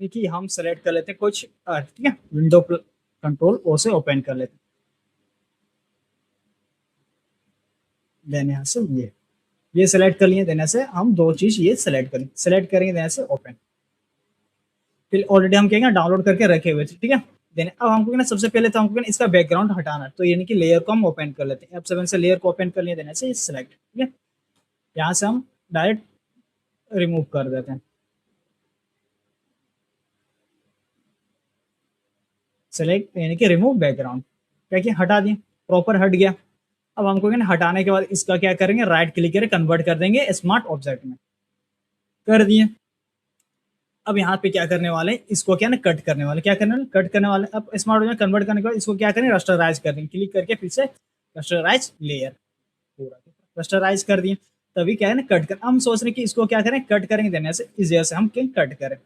कि हम सेलेक्ट कर लेते हैं कुछ ठीक है, विंडो कंट्रोल ओ से ओपन कर लेते हैं। देन यहाँ से ये सेलेक्ट कर लिए, देने से हम दो चीज ये सेलेक्ट करेंगे देने से ओपन। फिर ऑलरेडी हम कहेंगे डाउनलोड करके रखे हुए थे, ठीक है। देन अब हमको ना सबसे पहले तो हमको ना इसका बैकग्राउंड हटाना है, तो यानी कि लेयर को हम ओपन कर लेते हैं। F7 से लेयर को ओपन कर लिए, देने से सिलेक्ट, ठीक है। यहाँ से हम डायरेक्ट रिमूव कर देते हैं। सेलेक्ट यानी कि रिमूव बैकग्राउंड, क्या कि हटा दिए, प्रॉपर हट गया। अब हमको ना हटाने के बाद इसका क्या करेंगे, राइट क्लिक करके कन्वर्ट कर देंगे स्मार्ट ऑब्जेक्ट में, कर दिए। अब यहाँ पे क्या करने वाले हैं, इसको क्या ना कट करने वाले, क्या करने वाले, कट करने वाले। अब स्मार्ट ऑब्जेक्ट कन्वर्ट करने के बाद इसको क्या करें, रस्टराइज कर देंगे, क्लिक करके फिर से रस्टराइज लेयर, पूरा रस्टराइज कर दिए। तभी क्या है ना कट कर, हम सोच रहे हैं कि इसको क्या करें, कट करेंगे, देने से इस जगह से हम कट करें।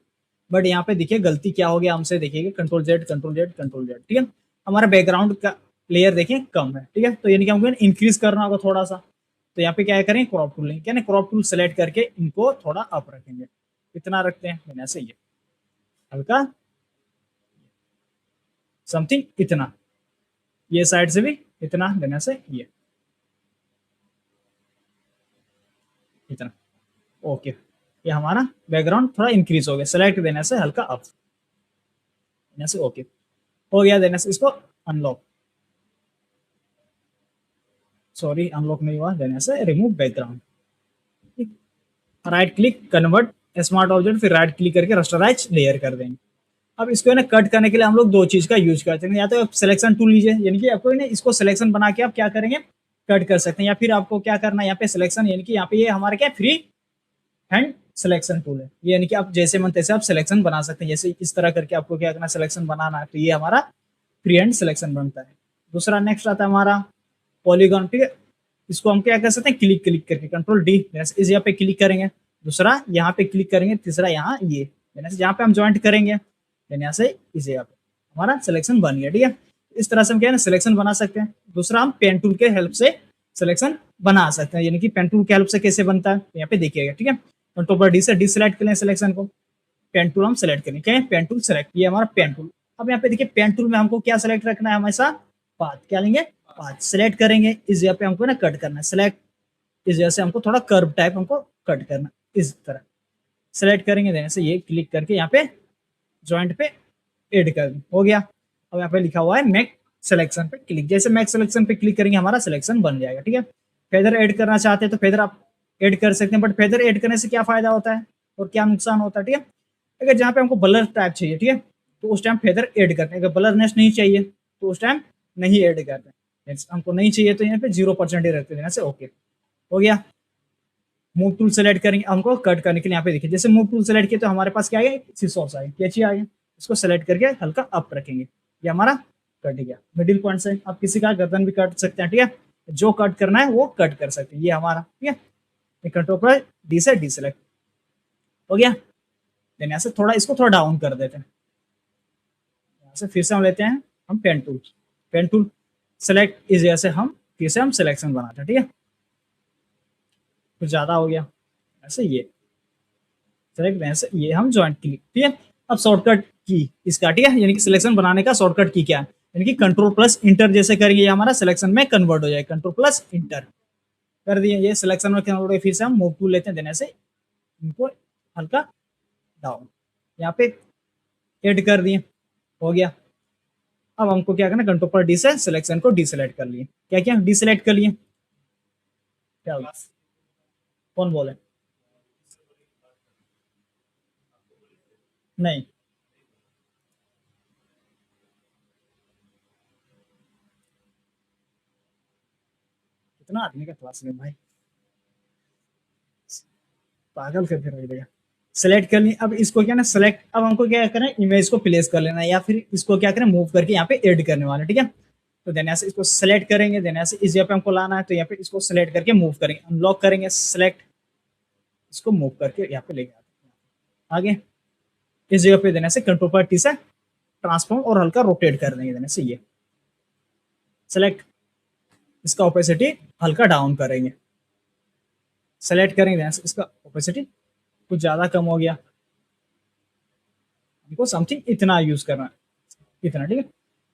बट यहाँ पे देखिए गलती क्या हो गया हमसे, देखिएगा control Z control Z control Z, ठीक है। हमारा बैकग्राउंड का लेयर देखिए कम है, ठीक है, तो यानी कि हमको इंक्रीज करना होगा थोड़ा सा। तो यहाँ पे क्या करें, क्रॉप टूल लेंगे, क्या ना क्रॉप टूल सेलेक्ट करके इनको थोड़ा अप रखेंगे, इतना रखते हैं, देने से ये हल्का समथिंग इतना, ये साइड से भी इतना, देने से ये इतना, ओके। ये हमारा बैकग्राउंड थोड़ा इंक्रीज हो गया, सेलेक्ट देने से हल्का अप, देने से ओके हो गया। देने से इसको अनलॉक, सॉरी अनलॉक नहीं हुआ, देने से remove background, right click convert smart object, फिर राइट क्लिक करके रस्टराइज लेयर कर देंगे। अब इसको ना कट करने के लिए हम लोग दो चीज का यूज करते हैं, या तो आप सिलेक्शन टूल लीजिए, यानी कि आपको ना इसको सिलेक्शन बना के आप क्या करेंगे, कट कर सकते हैं। या फिर आपको क्या करना है, यहाँ पे सिलेक्शन, यानी कि यहाँ पे ये हमारा क्या फ्री हैंड सिलेक्शन टूल है, ये यानी कि आप जैसे मन तैसे आप सिलेक्शन बना सकते हैं। जैसे इस तरह करके आपको क्या करना, सिलेक्शन बनाना है, तो ये हमारा फ्री हैंड सिलेक्शन बनता है। दूसरा नेक्स्ट आता है हमारा पॉलीगॉन, ठीक है। इसको हम क्या कर सकते हैं, क्लिक क्लिक करके कंट्रोल डी, इस जगह पे क्लिक करेंगे, दूसरा यहाँ पे क्लिक करेंगे, तीसरा यहाँ ये, जहाँ पे हम ज्वाइंट करेंगे, यहाँ से इस जगह पे हमारा सिलेक्शन बन गया, ठीक है। इस तरह से हम क्या है ना सिलेक्शन बना सकते हैं। दूसरा हम पेन टूल के हेल्प से सिलेक्शन बना सकते हैं, यानी कि पेन टूल के हेल्प से कैसे बनता है यहाँ पे देखिएगा, ठीक है। कंट्रोल पर डी से डी सिलेक्ट करें सिलेक्शन को, पेन टूल हम सेलेक्ट करें, क्या है पेन टूल सेलेक्ट, ये हमारा पेन टूल। अब यहाँ पे देखिए पेन टूल में हमको क्या सेलेक्ट रखना है, हमेशा पाथ, क्या लेंगे पाथ, सेलेक्ट करेंगे, इस जगह पे हमको ना कट करना है, सेलेक्ट, इस जगह से हमको थोड़ा कर्व टाइप हमको कट करना, इस तरह सेलेक्ट करेंगे, देने से ये क्लिक करके यहाँ पे ज्वाइंट पे एड कर हो गया। अब यहाँ पे लिखा हुआ है मैक सिलेक्शन पे क्लिक, जैसे मैक सिलेक्शन पे क्लिक करेंगे हमारा सिलेक्शन बन जाएगा, ठीक है। फेदर ऐड करना चाहते हैं तो फेदर आप ऐड कर सकते हैं, बट फेदर ऐड करने से क्या फायदा होता है और क्या नुकसान होता है, ठीक है। अगर जहाँ पे हमको ब्लर टाइप चाहिए, ठीक है, तो उस टाइम फेदर ऐड करते हैं। अगर ब्लरनेस नहीं चाहिए तो उस टाइम नहीं ऐड करते हैं, हमको नहीं चाहिए तो यहाँ पे 0% ही रखते देने से ओके हो गया। मूव टूल सेलेक्ट करेंगे, हमको कट करने के लिए यहाँ पे देखिए, जैसे मूव टूल सेलेक्ट किया तो हमारे पास क्या आ गया, सीसॉस आ गया, कैची आ गया, इसको सेलेक्ट करके हल्का अप रखेंगे, ये हमारा कट गया। मिडिल पॉइंट से आप किसी का गर्दन भी काट सकते हैं, ठीक है, जो कट करना है वो कट कर सकते हैं, ये हमारा, ठीक है। कंट्रोल पर डी से डी सेलेक्ट हो गया। देन यहाँ से थोड़ा इसको थोड़ा डाउन कर देते हैं, यहाँ से फिर से हम लेते हैं हम पेन टूल सेलेक्ट, इस जगह से हम फिर से हम सिलेक्शन बनाते हैं, ठीक है। कुछ ज्यादा हो गया, ऐसे ये सेलेक्ट, ऐसे ये हम ज्वाइंट क्लिक, ठीक है। अब शॉर्टकट की इसका, ठीक है, यानी कि सिलेक्शन बनाने का शॉर्टकट की क्या है, यानी कि कंट्रोल प्लस इंटर जैसे करेंगे ये हमारा सिलेक्शन में कन्वर्ट हो जाएगा, कंट्रोल प्लस इंटर कर दिए, ये सिलेक्शन में कन्वर्ट हो, फिर से हम मूव टूल लेते हैं, देने से इनको हल्का डाउन, यहाँ पे एड कर दिए हो गया। अब हमको क्या करना, कंट्रोल पर डी से सिलेक्शन को डीसेलेक्ट कर लिए, क्या क्या डीसेलेक्ट कर लिए, क्या हुआ, कौन बोले, नहीं कितना आदमी का क्लास में भाई, पागल करके रख देगा। सेलेक्ट कर ली, अब इसको क्या ना सेलेक्ट, अब हमको क्या करना है, इमेज को प्लेस कर लेना है, या फिर इसको क्या करें मूव करके यहाँ पे ऐड करने वाले, ठीक है। तो देने से इसको सेलेक्ट करेंगे, देने से इस जगह पे हमको लाना है, तो यहाँ पे इसको सेलेक्ट करके मूव करेंगे, अनलॉक करेंगे, सेलेक्ट, इसको मूव करके यहाँ पे लेके आते हैं आगे, इस जगह पे देने से कंट्रोल पर टी से ट्रांसफॉर्म और हल्का रोटेट कर देंगे, देने से ये सेलेक्ट, इसका ओपेसिटी हल्का डाउन करेंगे, सेलेक्ट करेंगे, देने से इसका ओपेसिटी कुछ ज्यादा कम हो गया, इनको समथिंग इतना यूज करना है, इतना, ठीक है।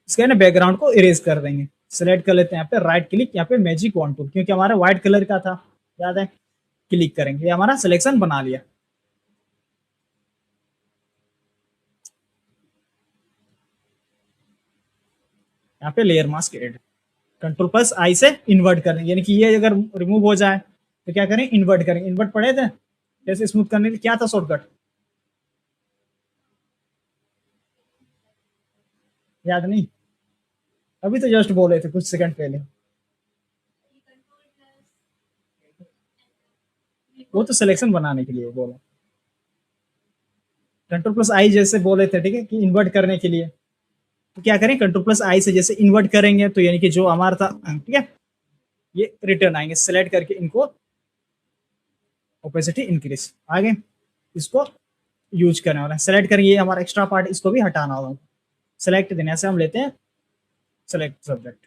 इसका है ना बैकग्राउंड को इरेज कर देंगे। सेलेक्ट कर लेते हैं यहाँ पे, राइट क्लिक, यहाँ पे मैजिक कॉन्टूर, क्योंकि हमारा व्हाइट कलर का था, याद है। क्लिक करेंगे, ये हमारा सिलेक्शन बना लिया। यहाँ पे layer mask add, control plus I से इन्वर्ट करेंगे, यानी कि ये अगर रिमूव हो जाए तो क्या करें, इन्वर्ट करेंगे। इन्वर्ट पढ़े थे जैसे, स्मूथ करने के लिए क्या था शॉर्टकट, याद नहीं? अभी तो जस्ट बोले थे कुछ सेकंड पहले। वो तो सिलेक्शन बनाने के लिए बोला, कंट्रोल प्लस आई जैसे बोले थे, ठीक है, कि इन्वर्ट करने के लिए। तो क्या करें, कंट्रोल प्लस आई से जैसे इन्वर्ट करेंगे तो यानी कि जो हमारा था, ठीक है, ये रिटर्न आएंगे। सेलेक्ट करके इनको ओपेसिटी इंक्रीज, आगे इसको यूज करने वाला है। सेलेक्ट करेंगे, ये हमारा एक्स्ट्रा पार्ट, इसको भी हटाना होगा। सेलेक्ट देने से हम लेते हैं सेलेक्ट सब्जेक्ट,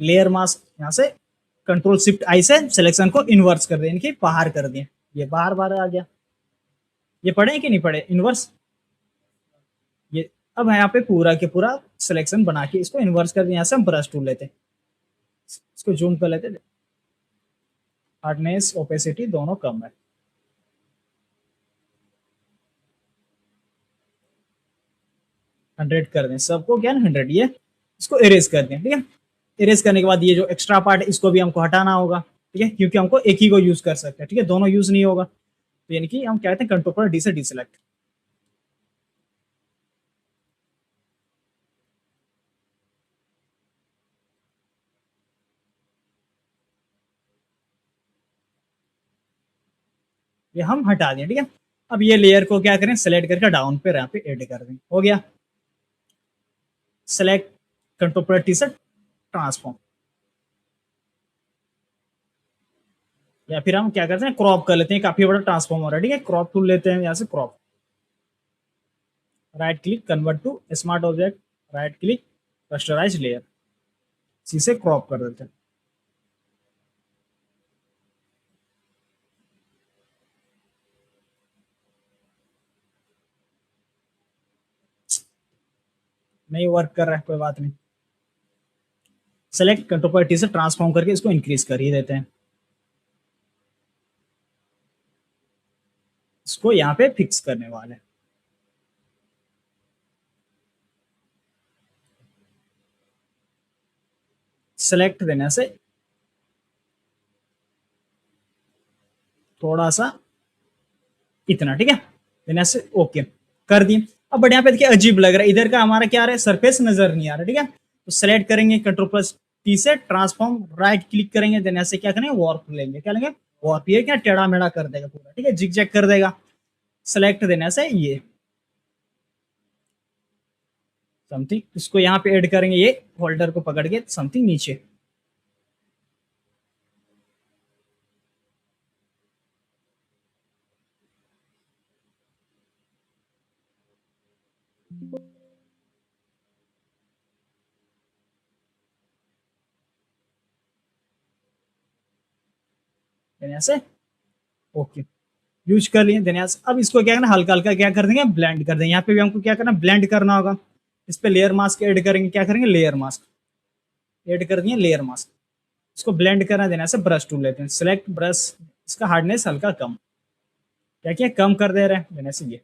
लेयर मास्क, यहाँ से कंट्रोल शिफ्ट आई से सिलेक्शन को इन्वर्स कर दें, इनकी बाहर कर दें। ये बाहर बाहर आ गया। ये पढ़े कि नहीं पढ़े इन्वर्स? ये अब यहाँ पे पूरा के पूरा सिलेक्शन बना के इसको इन्वर्स कर दिया। यहाँ से हम ब्रश टूल लेते हैं, इसको जूम कर लेते हैं, हार्डनेस ओपेसिटी दोनों कम है। 100 कर दें सबको, क्या 100, ये इसको इरेज कर दें, ठीक है। इरेज करने के बाद ये जो एक्स्ट्रा पार्ट है इसको भी हमको हटाना होगा, ठीक है, क्योंकि हमको एक ही को यूज कर सकते हैं, ठीक है, दोनों यूज नहीं होगा। तो यानी कि हम क्या कहते हैं, कंट्रोल पर डी से डिसेलेक्ट। ये हम हटा दें, ठीक है। अब ये लेयर को क्या करें, सेलेक्ट करके डाउन पे यहाँ पे ऐड कर दें, हो गया। सेलेक्ट, कंट्रोल पर टी से ट्रांसफॉर्म, या फिर हम क्या करते हैं, क्रॉप कर लेते हैं, काफी बड़ा ट्रांसफॉर्म हो रहा है, ठीक है। क्रॉप टूल लेते हैं, यहाँ से crop, right click, convert to smart object, right click, rasterize layer, इसी से क्रॉप कर देते हैं। नहीं वर्क कर रहा है, कोई बात नहीं। सेलेक्ट, कंट्रोल पर टी से ट्रांसफॉर्म करके इसको इंक्रीज कर ही देते हैं। इसको यहाँ पे फिक्स करने वाले हैं। सेलेक्ट देने से थोड़ा सा इतना, ठीक है, देने से ओके कर दिए। अब बट यहाँ पे देखिए अजीब लग रहा है, इधर का हमारा क्या आ रहा है, सरफेस नजर नहीं आ रहा, ठीक है। तो सेलेक्ट करेंगे, कंट्रोल प्लस टी से ट्रांसफॉर्म, राइट क्लिक करेंगे, देने से क्या करेंगे, वॉर्प लेंगे, क्या लेंगे, वॉर्प। ये क्या टेढ़ा मेढ़ा कर देगा पूरा, ठीक है, जिग जैग कर देगा। सेलेक्ट देने से ये समथिंग, इसको यहाँ पे ऐड करेंगे, ये होल्डर को पकड़ के समथिंग नीचे। देने से ओके, यूज कर लिए देने से। अब इसको क्या करना, हल्का हल्का क्या कर देंगे, ब्लेंड कर देंगे। यहाँ पे भी हमको क्या करना, ब्लेंड करना होगा। इस पे लेयर मास्क ऐड करेंगे, क्या करेंगे, लेयर मास्क ऐड कर दिए, लेयर मास्क। इसको ब्लेंड करना देने से ब्रश टूल लेते हैं, सिलेक्ट ब्रश, इसका हार्डनेस हल्का कम, क्या किया, कम कर दे रहे हैं, देने से ये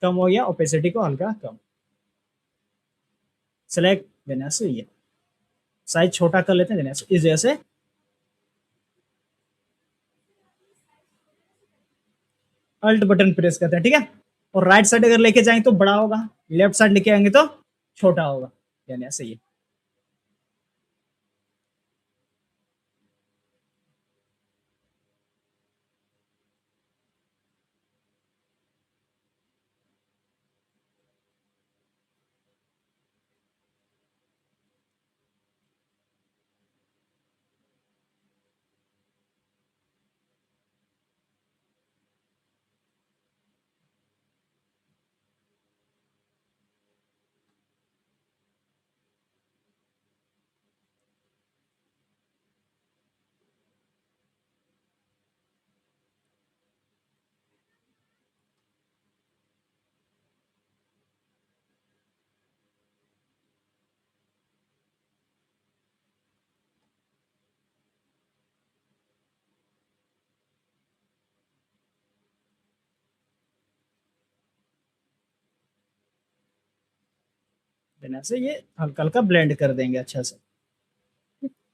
कम हो गया, ओपेसिटी को हल्का कम। सेलेक्ट देने से ये साइज छोटा कर लेते हैं, देने से इस जैसे। अल्ट बटन प्रेस करते हैं, ठीक है। और राइट साइड अगर लेके जाएंगे तो बड़ा होगा, लेफ्ट साइड लेके आएंगे तो छोटा होगा, यानी ऐसे ये। देने से ये हल्का हल्का ब्लेंड कर देंगे अच्छा से।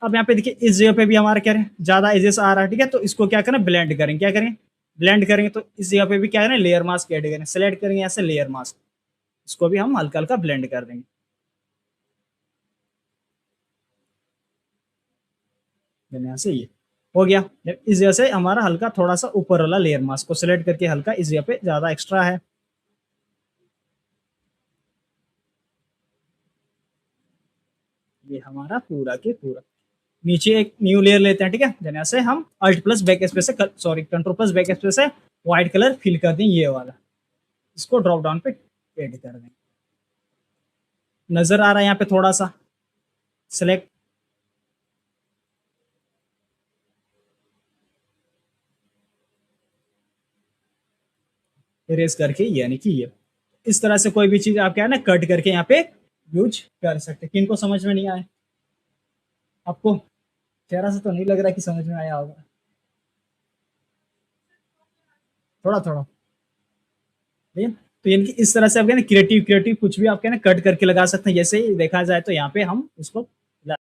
अब यहाँ पे देखिए इस जगह पे भी हमारा क्या है ज्यादा एजेस आ रहा है, ठीक है, तो इसको क्या करें ब्लेंड करेंगे, क्या करें ब्लेंड करेंगे, तो इस जगह पे भी क्या करें लेयर मास्क ऐड करें, सेलेक्ट करेंगे यहाँ से लेयर मास्क, इसको भी हम हल्का हल्का ब्लेंड कर देंगे। यहाँ से ये हो गया। इस जगह से हमारा हल्का थोड़ा सा ऊपर वाला लेयर मास्क को सिलेक्ट करके हल्का इस जगह पे ज्यादा एक्स्ट्रा है, ये हमारा पूरा के पूरा। नीचे एक न्यू लेयर लेते हैं, ठीक है, जैसे से हम अल्ट प्लस बैक स्पेस से sorry control plus back space से व्हाइट कलर फिल कर दें ये वाला, इसको ड्रॉप डाउन पे ऐड कर दें। नजर आ रहा है यहाँ पे थोड़ा सा सिलेक्ट इरेज करके, यानी कि ये इस तरह से कोई भी चीज आप क्या है ना कट करके यहाँ पे यूज कर सकते हैं। किनको समझ में नहीं आया आपको? चेहरा से तो नहीं लग रहा कि समझ में आया होगा, थोड़ा थोड़ा, ठीक है। तो यानी कि इस तरह से आप क्या ना क्रिएटिव क्रिएटिव कुछ भी आप क्या ना कट करके लगा सकते हैं। जैसे देखा जाए तो यहाँ पे हम उसको